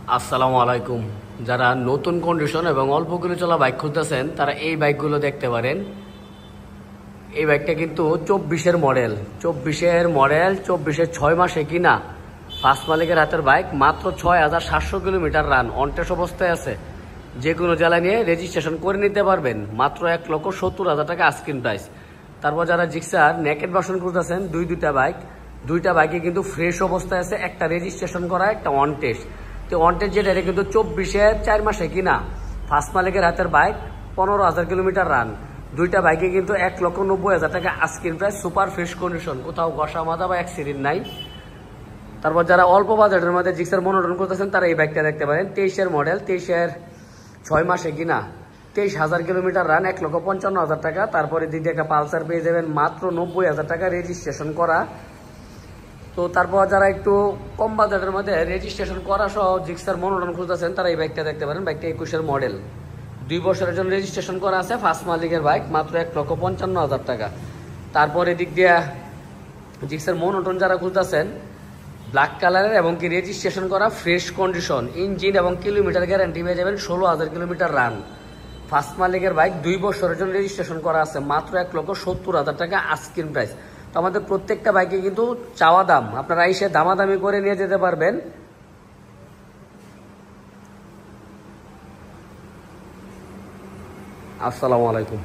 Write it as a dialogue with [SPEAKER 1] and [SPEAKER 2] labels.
[SPEAKER 1] আসসালামু আলাইকুম। যারা নতুন কন্ডিশন এবং অল্প কিলো চলা বাইক খুঁজতেছেন তারা এই বাইকগুলো দেখতে পারেন। এই বাইকটা কিন্তু 24-এর মডেল 6 মাসে কিনা, ফার্স্ট মালিকের হাতের বাইক, মাত্র 6,700 কিলোমিটার রান, অনটেস্ট অবস্থায় আছে। যে কোনো জেলায় নিয়ে রেজিস্ট্রেশন করে নিতে পারবেন, মাত্র 1,70,000 টাকা আস্কিং প্রাইস। তারপর যারা জিক্সার নেকেড ভার্সন খুঁজতেছেন, দুইটা বাইকে কিন্তু ফ্রেশ অবস্থায় আছে, একটা রেজিস্ট্রেশন করা, একটা অনটেস্ট। তো অনটেস্ট যেটা, এটা কিন্তু 24-এর 4 মাসে কিনা, ফার্স্ট মালিকের হাতের বাইক, 15,000 কিলোমিটার রান। দুইটা বাইকে কিন্তু 1,90,000 টাকা asking price, super fresh condition, কোথাও ঘষা মাজা বা অ্যাক্সিডেন্ট নাই। তারপর যারা অল্প বাজেটের মধ্যে জিক্সার মনোটন করতেছেন তারা এই বাইকটা দেখতে পারেন। 23-এর মডেল, 23-এর 6 মাসে কিনা, 23,000 কিলোমিটার রান, 1,55,000 টাকা। তারপরে দিদি একটা পালসার পেয়ে যাবেন মাত্র 90,000 টাকা রেজিস্ট্রেশন করা। তো তারপর যারা একটু কম বাজেটের মধ্যে রেজিস্ট্রেশন করা সহ জিক্সার মনোটন খুঁজতেছেন তারা এই বাইকটা দেখতে পারেন। বাইকটা 21-এর মডেল, 2 বছরের জন্য রেজিস্ট্রেশন করা আছে, ফার্স্ট মালিকের বাইক, মাত্র 1,55,000 টাকা। তারপর এদিক দিয়ে জিক্সার মনোটন যারা খুঁজতেছেন, ব্ল্যাক কালারের এবং কি রেজিস্ট্রেশন করা, ফ্রেশ কন্ডিশন, ইঞ্জিন এবং কিলোমিটার গ্যারান্টি পেয়ে যাবেন, 16,000 কিলোমিটার রান, ফার্স্ট মালিকের বাইক, 2 বছরের জন্য রেজিস্ট্রেশন করা আছে, মাত্র 1,70,000 টাকা আস্কিং প্রাইস। তো আমাদের প্রত্যেকটা বাইকে কিন্তু চাওয়া দাম, আপনারা এসে দামাদামি করে নিয়ে যেতে পারবেন। আসসালামু আলাইকুম।